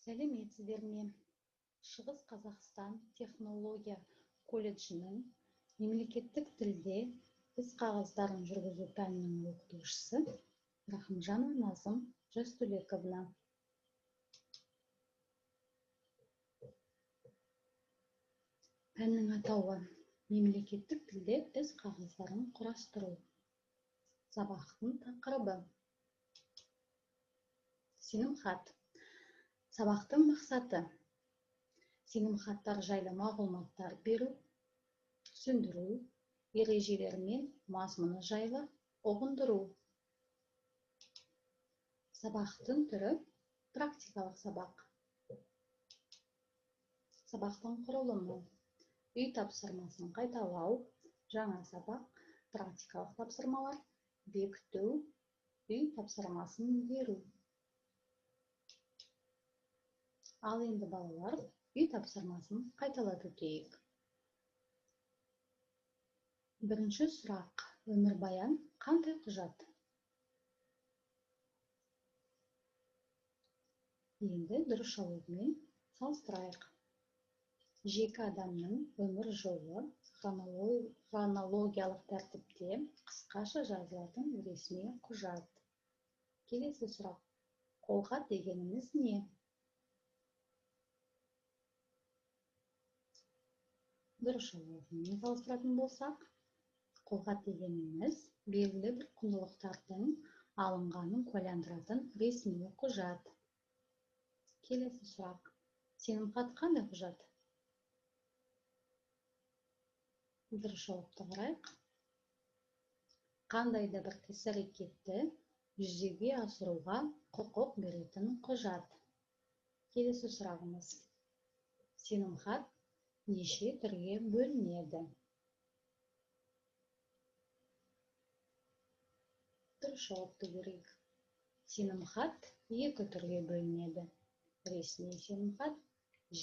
Сәлеметсіздер ме? Шығыс Қазақстан технология колледжінің мемлекеттік тілде іс қағаздарын жүргізу пәнінің оқытушысы Рахымжанова Назым Жастөлековна. Пәннің атауы мемлекеттік тілде іс қағаздарын құрастыру. Сабақтың тақырыбы сенімхат. Сабақтың мақсаты сенімхаттар жайлы мағлұматтар беру, түсіндіру, ережелері мен мазмұны жайлы ұғындыру. Сабақтың түрі практикалық сабақ. Сабақтың құрылымы үй тапсырмасын қайталау, жаңа сабақ, практикалық тапсырмалар, бекіту, үй тапсырмасын беру. Ал енді балалар үй тапсырмасын қайталап өтейік. Бірінші сұрақ: өмірбаян қандай құжат? Енді дұрыс жауабымен салыстырайық. Жеке адамның өмір жолы хронологиялық тәртіпте қысқаша жазылатын ресми құжат. Келесі сұрақ: қолхат дегеніміз не? Дұрыс жауабымен салыстыратын болсақ, қолхат дегеніміз белгілі бір құндылықтардың алынғанын куәландыратын ресми құжат. Келесі сұрақ: сенімхат қандай құжат? Дұрыс жауапты қарайық. Қандай да бір іс-әрекетті жүзеге асыруға құқық беретін құжат. Келесі сұрағымыз: сенімхат неше түрге бөлінеді? Дұрыс жауапты көрейік. Сенімхат екі түрге бөлінеді: ресми сенімхат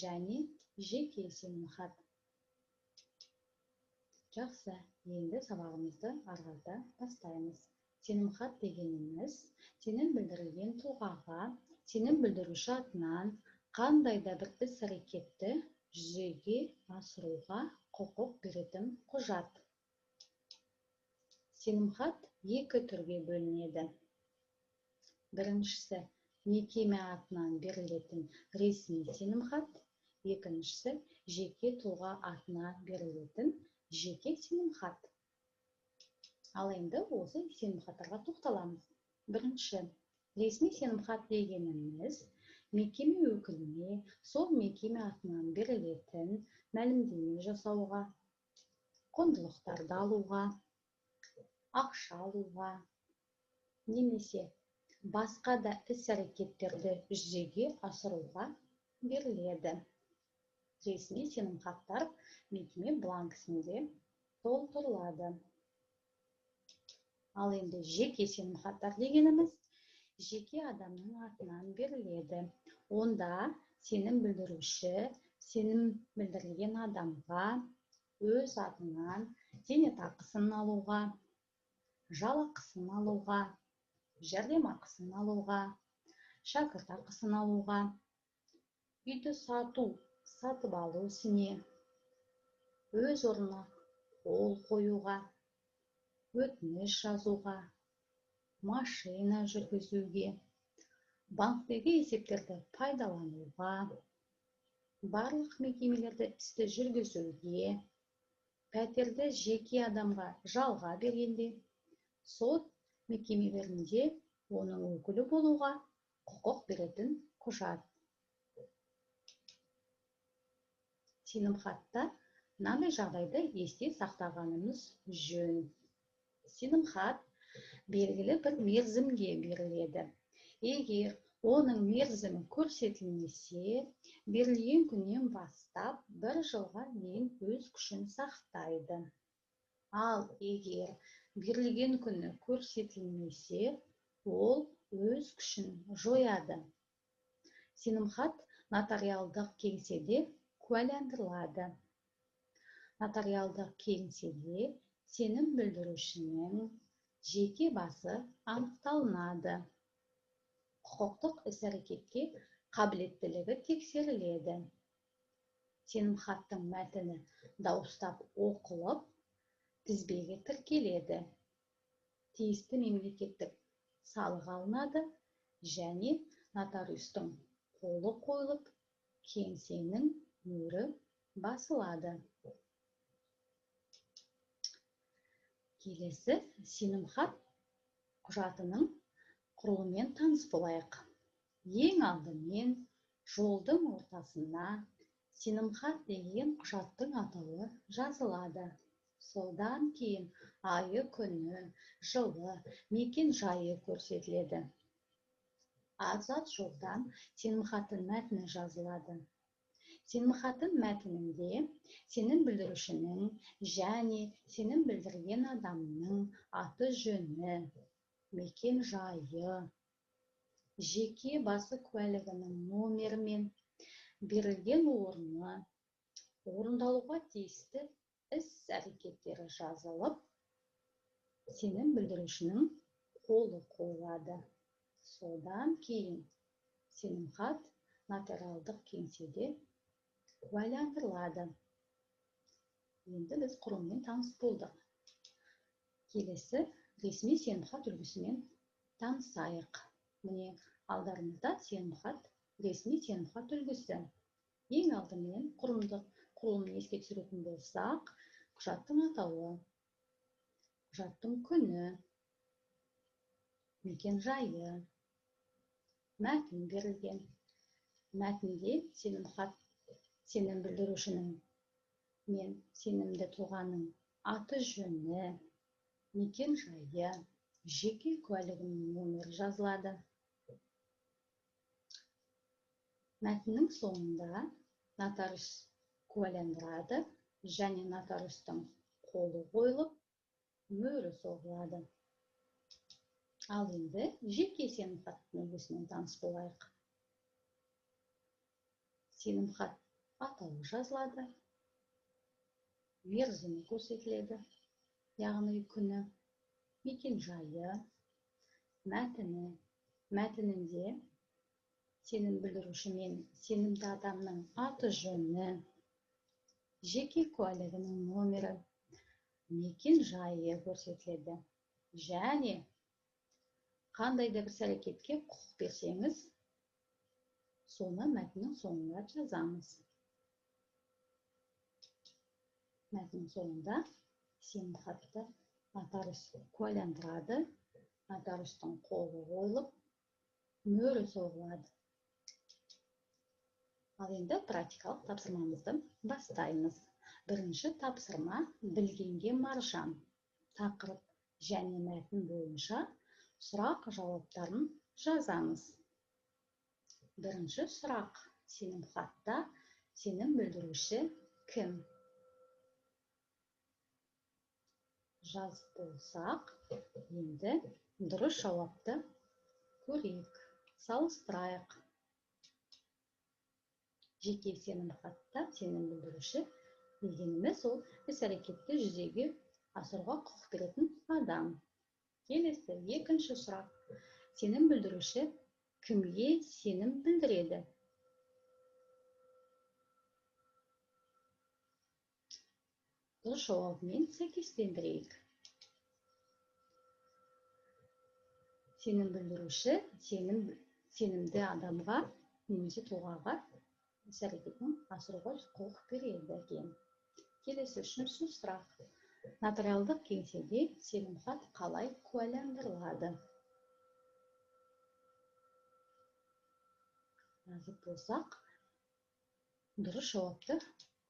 және жеке сенімхат. Жақсы, енді сабағымызды арғарда бастаймыз. Сенімхат дегеніміз сенім білдірілген тұлғаға, сенім білдіруші атынан қандай да бір іс-әрекетті жүзеге асыруға құқық беретін құжат. Сенімхат екі түрге бөлінеді. Біріншісі мекеме атынан берілетін ресми сенімхат, екіншісі жеке тұлға атынан берілетін жеке сенімхат. Ал енді осы сенімхаттарға тоқталамыз. Бірінші, ресми сенімхат дегеніміз мекеме өкіліне сол мекеме атынан берілетін мәлімдеме жасауға, құндылықтарды алуға, ақша алуға, немесе басқа да іс-әрекеттерді жүзеге асыруға беріледі. Ресми сенімхаттар мекеме бланкісінде толтырылады. Ал енді жеке сенімхаттар дегеніміз жеке адамның атынан беріледі. Онда сенім білдіруші сенім білдірілген адамға өз атынан зейнетақысын алуға, жалақысын алуға, жәрдемақысын алуға, шәкіртақысын алуға, үйді сатып алу ісіне, өз орнына қол қоюға, өтініш жазуға, машина жүргізуге, банктегі есептерді пайдалануға, барлық мекемелерді істі жүргізуге, пәтерді жеке адамға жалға бергенде, сот мекемелерінде оның өкілі болуға құқық беретін құжат. Сенімхатта мынандай жағдайды есте сақтағанымыз жөн. Сенімхат белгілі бір мерзімге беріледі. Егер оның мерзімі көрсетілмесе, берілген күннен бастап 1 жылға дейін өз күшін сақтайды. Ал егер берілген күні көрсетілмесе, ол өз күшін жояды. Сенімхат нотариалдық кеңседе куәландырылады. Нотариалдық кеңседе сенім білдірушінің жеке басы анықталынады. Құқықтық іс-әрекетке қабілеттілігі тексеріледі. Сенімхаттың мәтіні дауыстап оқылып, тізбеге тіркеледі. Тиісті мемлекеттік салық алынады және нотариустың қолы қойылып, кеңсенің мөрі басылады. Келесі сенімхат құжатының құрылымымен таныс болайық. Ең алдымен жолдың ортасына сенімхат деген құжаттың атауы жазылады. Содан кейін айы, күні, жылы, мекен жайы көрсетіледі. Азат жолдан сенімхаттың мәтіні жазылады. Сенімхаттың мәтінінде сенім білдірушінің және сенім білдірген адамның аты жөні, мекен жайы, жеке басы куәлігінің номері мен берілген орны, орындалуға тиісті іс-әрекеттері жазылып, сенім білдірушінің қолы қойылады. Содан кейін сенімхат нотариалдық кеңседе куәландырылады. Енді біз құрылыммен таныс болдық. Келесі ресми сенімхат үлгісімен танысайық. Міне алдарыңызда сенімхат, ресми сенімхат үлгісі. Ең алдымен құрылымын еске түсіретін болсақ, құжаттың атауы, құжаттың күні, мекен жайы, мәтін берілген. Мәтінде сенім білдірушінің мен сенімді тұлғаның аты жөні, мекен жайы, жеке куәлігінің номері жазылады. Мәтіннің соңында нотариус куәландырады және нотариустың қолы қойылып, мөрі соғылады. Ал енді жеке сенімхаттың үлгісімен таныс болайық. Сенімхат атауы жазылады, мерзімі көрсетіледі, яғни күні, мекен жайы, мәтіні. Мәтінінде сенім білдіруші мен сенімді адамның аты жөні, жеке куәлігінің номері, мекен жайы көрсетіледі. Және қандай да бір әрекетке құқық берсеңіз, соны мәтіннің соңына жазамыз. Мәтіннің соңында сенімхатты нотариус куәландырады, нотариустың қолы қойылып, мөрі соғылады. Ал енді практикалық тапсырмамызды бастаймыз. Бірінші тапсырма білгенге маржан. Тақырып және мәтін бойынша сұрақ жауаптарын жазамыз. Бірінші сұрақ: сенімхатта сенім білдіруші кім? Жазып болсақ, енді дұрыс жауапты көрейік, салыстырайық. Жеке сенімхатта сенім білдіруші дегеніміз ол іс-әрекетті жүзеге асыруға құқық беретін адам. Келесі екінші сұрақ: сенім білдіруші кімге сенім білдіреді? Дұрыс жауабымен сәйкестендірейік. Сенім білдіруші сенімді адамға немесе тұлғаға іс-әрекетін асыруға құқық береді екен. Келесі үшінші сұрақ: нотариалдық кеңседе сенімхат қалай куәландырылады? Жазып болсақ, дұрыс жауапты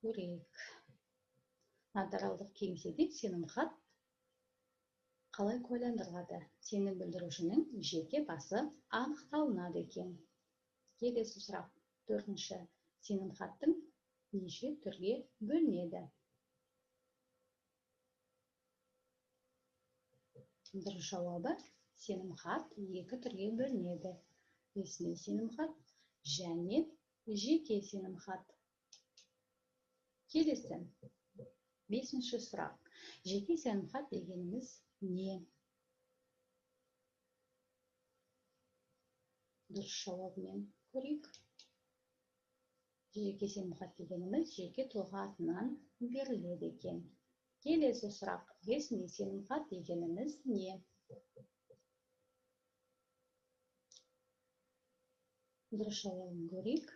көрейік. Нотариалдық кеңседе сенімхат қалай куәландырылады? Сенім білдірушінің жеке басы анықталынады екен. Келесі сұрақ төртінші: сенімхаттың неше түрге бөлінеді? Дұрыс жауабы: сенімхат екі түрге бөлінеді. Ресми сенімхат және жеке сенімхат. Келесі бесінші сұрақ: жеке сенімхат дегеніміз не? Дұрыс жауабымен көрейік. Жеке сенімхат дегеніміз жеке тұлға атынан беріледі екен. Келесі сұрақ, ресми сенімхат дегеніміз не? Дұрыс жауабын көрейік.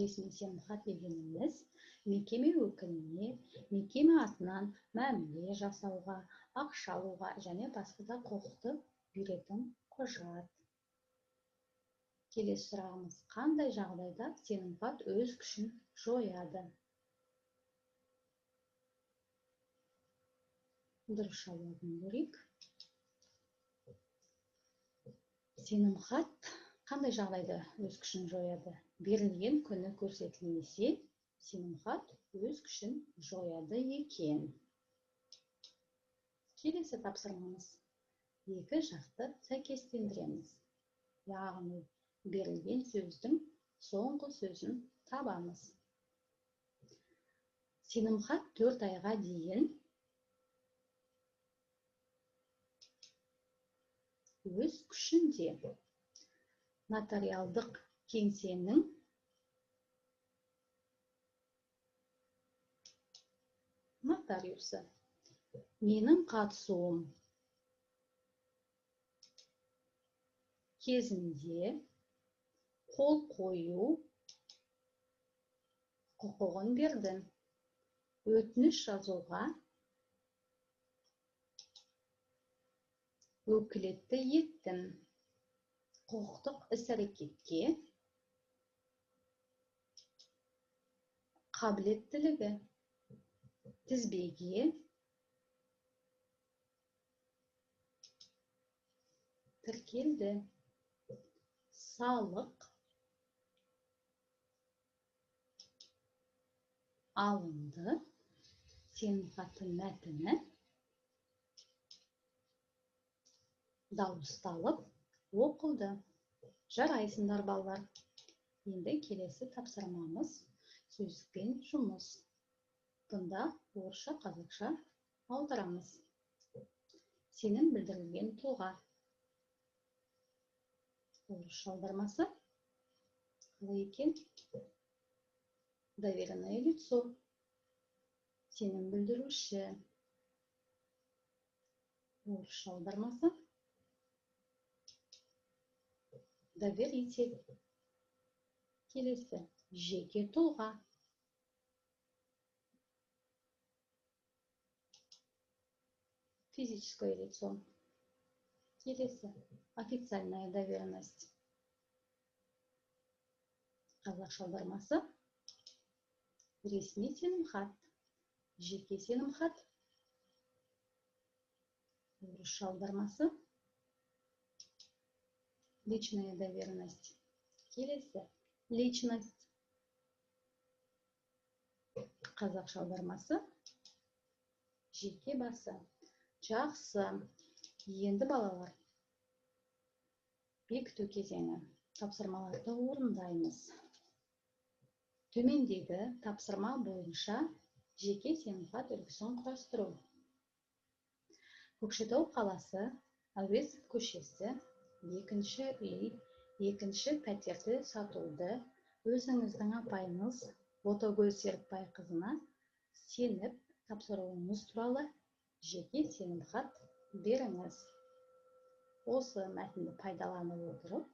Ресми сенімхат дегеніміз мекеме өкіліне, мекеме атынан мәміле жасауға, ақша алуға және басқа да құқықты беретін құжат. Келесі сұрағымыз, қандай жағдайда сенімхат өз күшін жояды? Дұрыс жауабын көрейік. Сенімхат қандай жағдайда өз күшін жояды? Берілген күні көрсетілмесе, сенімхат өз күшін жояды екен. Келесі тапсырмамыз. Екі жақты сәйкестендіреміз. Яғни, берілген сөздің соңғы сөзін табамыз. Сенімхат 4 айға дейін өз күшінде. Нотариалдық кеңсенің нотариусы. Менің қатысуым кезінде қол қою құқығын берді. Өтініш жазуға өкілетті еттім. Құқықтық іс-әрекетке қабілеттілігі. Тізбеге тіркелді. Салық алынды. Сенімхаттың мәтіні дауысталып оқылды. Жарайсыңдар балалар. Енді келесі тапсырмамыз сөздікпен жұмыс. Бұнда орысша, қазақша аударамыз. Сенім білдірілген тұлға. Орысша аудармасы қалай екен? Доверенное лицо. Сенім білдіруші. Орысша аудармасы доверитель. Келесі жеке тұлға. Физическое лицо. Келесі официальная доверенность. Қазақша аудармасы ресми сенімхат. Жеке сенімхат. Орысша аудармасы личная доверенность. Келесі личность. Қазақша аудармасы жеке басы. Жақсы. Енді балалар, бекіту кезеңі. Тапсырмаларды орындаймыз. Төмендегі тапсырма бойынша жеке сенімхат үлгісін құрастыру. Көкшетау қаласы, Әуезов көшесі, екінші үй, екінші пәтерді сатуды өзіңіздің апайыңыз Ботагөз Серікбайқызына сеніп тапсыруыңыз туралы жеке сенімхат беріңіз. Осы мәтінді пайдаланып отырып,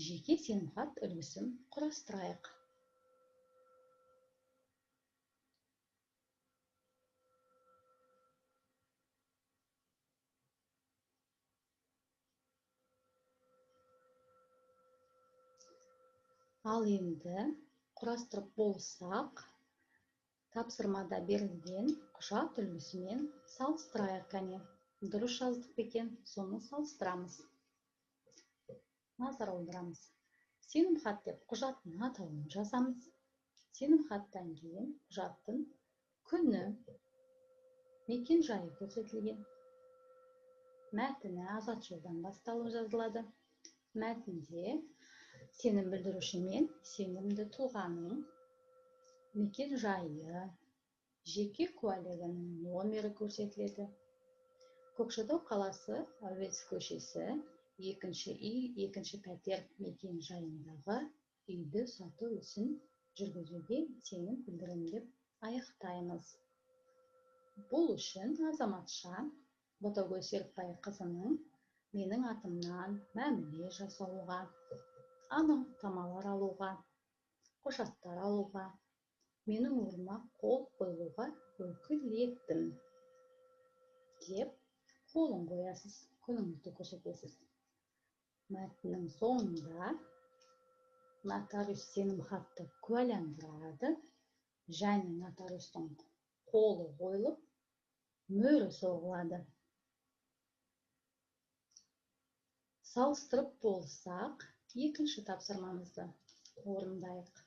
жеке сенімхат үлгісін құрастырайық. Ал енді құрастырып болсақ, тапсырмада берілген құжат үлгісімен салыстырайық қане. Дұрыс жаздық екен, соны салыстырамыз. Назар аударамыз. Сенімхат деп құжаттың атауын жазамыз. Сенімхаттан кейін құжаттың күні, мекен жайы көрсетілген. Мәтіні азат жолдан басталып жазылады. Мәтінде сенім білдіруші мен сенімді тұлғаның мекен жайы, жеке куәлігінің номері көрсетіледі. Көкшетау қаласы, Әуезов көшесі, екінші үй, екінші пәтер мекен жайындағы үйді сату ісін жүргізуге сенім білдіремін деп аяқтаймыз. Бұл үшін азаматша Ботагөз Серікбайқызының менің атымнан мәміле жасауға, анықтамалар алуға, құжаттар алуға, менің орныма қол қойылуға өкілеттім деп қолын қоясыз, күніңізді көрсетесіз. Мәтіннің соңында нотариус сенімхатты куәландырады және нотариустың қолы қойылып, мөрі соғылады. Салыстырып болсақ, екінші тапсырмамызды орындайық.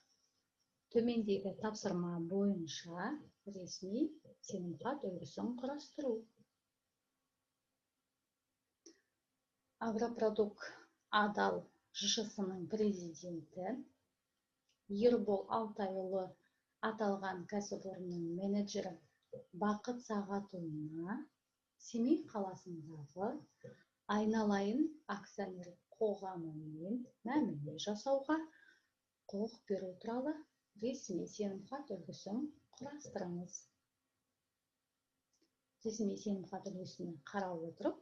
Төмендегі тапсырма бойынша ресми сенімхат үлгісін құрастыру. Агропродукт Адал ЖШ-сының президенті Ербол Алтайұлы аталған кәсіпорынның менеджері Бақыт Сағатұлына Семей қаласындағы Айналайын акционерлік қоғамымен мәміле жасауға құқық беру туралы ресми сенімхат үлгісін құрастырыңыз. Ресми сенімхат үлгісін қарап отырып,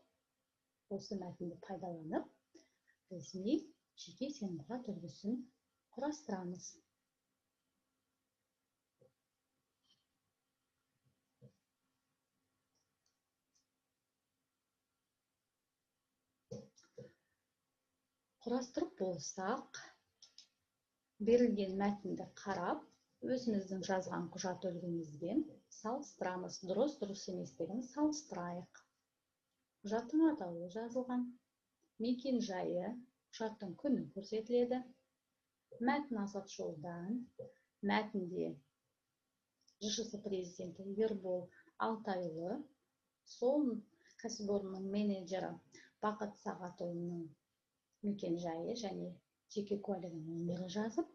осы мәтінді пайдаланып, ресми жеке сенімхат үлгісін құрастырамыз. Құрастырып болсақ, берілген мәтінді қарап, өзіміздің жазған құжат үлгімізбен салыстырамыз. Дұрыс еместігін салыстырайық. Құжаттың атауы жазылған, мекен жайы, құжаттың күні көрсетіледі. Мәтін Азат жолдан, мәтінде ЖШ президенті Ербол Алтайұлы, сол кәсіпорынның менеджері Бақыт Сағатұлының мекен жайы және жеке куәлігінің нөмірі жазып,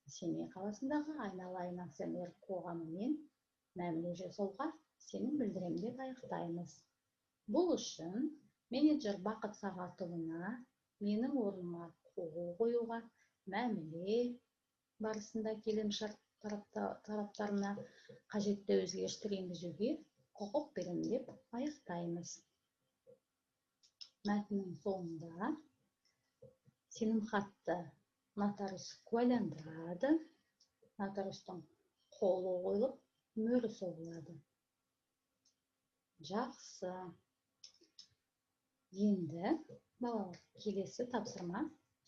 Семей қаласындағы Айналайын акционерлік қоғамымен мәміле жасауға сенім білдіремін деп аяқтаймыз. Бұл үшін менеджер Бақыт Сағатұлына менің орныма қол қоюға, мәміле барысында келісімшарт тараптарына қажетті өзгерістер енгізуге құқық беремін деп аяқтаймыз. Мәтіннің соңында сенімхатты нотариус куәландырады, нотариустың қолы қойылып, мөрі соғылады. Жақсы. Енді балалар, келесі тапсырма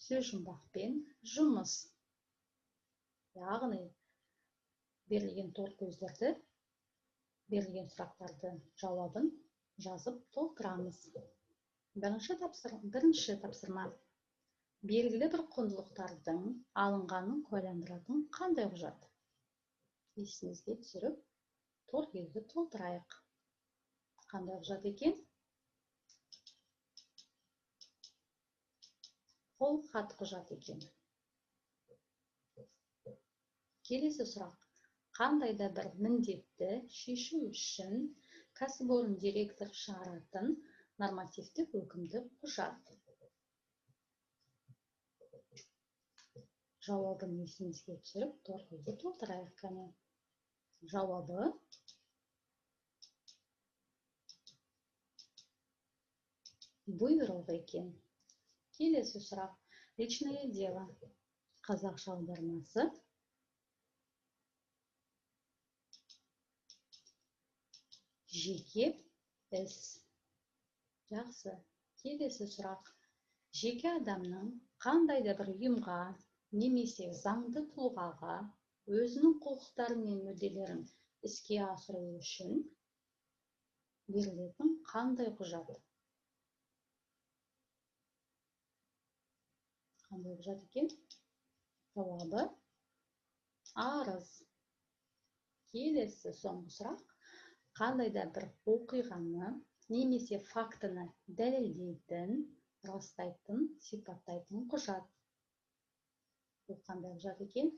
сөз жұмбақпен жұмыс. Яғни берілген торкөздерді, берілген сұрақтарды жауабын жазып толтырамыз. Бірінші тапсырма. Белгілі бір құндылықтардың алынғанын куәландыратын қандай құжат? Есіңізге түсіріп, торкөзді толтырайық. Қандай құжат екен? Қолхат құжат екен. Келесі сұрақ. Қандай да бір міндетті шешу үшін кәсіпорын директор шығаратын нормативтік өкімдік құжат? Жауабын есіңізге түсіріп, торкөзді толтырайық қане. Жауабы бұйрық екен. Келесі сұрақ. Личное дело. Қазақша аудармасы. Жеке іс. Жақсы. Келесі сұрақ. Жеке адамның қандай да бір ұйымға немесе заңды тұлғаға өзінің құқықтары мен мүдделерін іске асыру үшін берілетін қандай құжат? Қандай құжат екен? Жауабы арыз. Келесі соңғы сұрақ. Қандай да бір оқиғаны немесе фактіні дәлелдейтін, растайтын, сипаттайтын құжат? Бұл қандай құжат екен?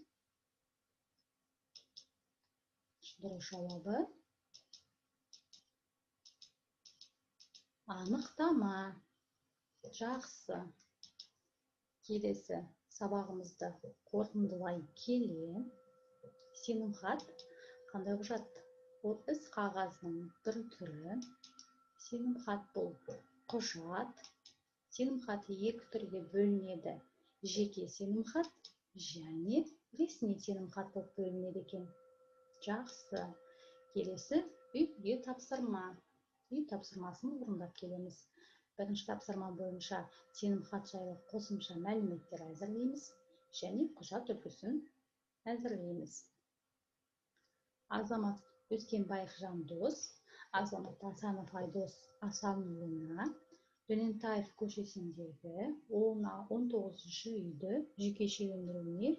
Дұрыс жауабы анықтама. Жақсы. Келесі сабағымызды қорытындылай келе, сенімхат қандай құжат? Ол іс қағазының бір түрі. Сенімхат бұл құжат. Сенімхат екі түрге бөлінеді. Жеке сенімхат және ресми сенімхат болып бөлінеді екен. Жақсы. Келесі үй тапсырма. Үй тапсырмасын орындап келеміз. Бірінші тапсырма бойынша сенімхат жайлы қосымша мәліметтер әзірлейміз және құжат үлгісін әзірлейміз. Азамат Өскенбаев Жандос, Азамат Асанов Айдос Асанұлына Дөнентаев көшесіндегі 19-ші үйді жекешелендіруіне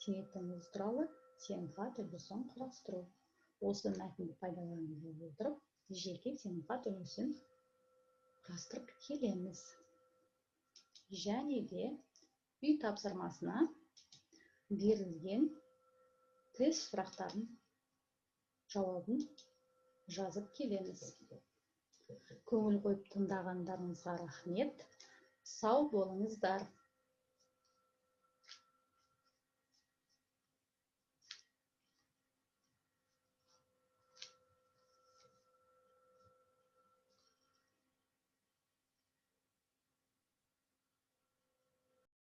сенетіңіз туралы сенімхат үлгісін құрастыру. Осы мәтінді пайдалана отырып, жеке сенімхат үлгісін құрастырып келеміз. Және де үй тапсырмасына берілген тест сұрақтарын жауабын жазып келеміз. Көңіл қойып тыңдағандарыңызға рахмет. Сау болыңыздар.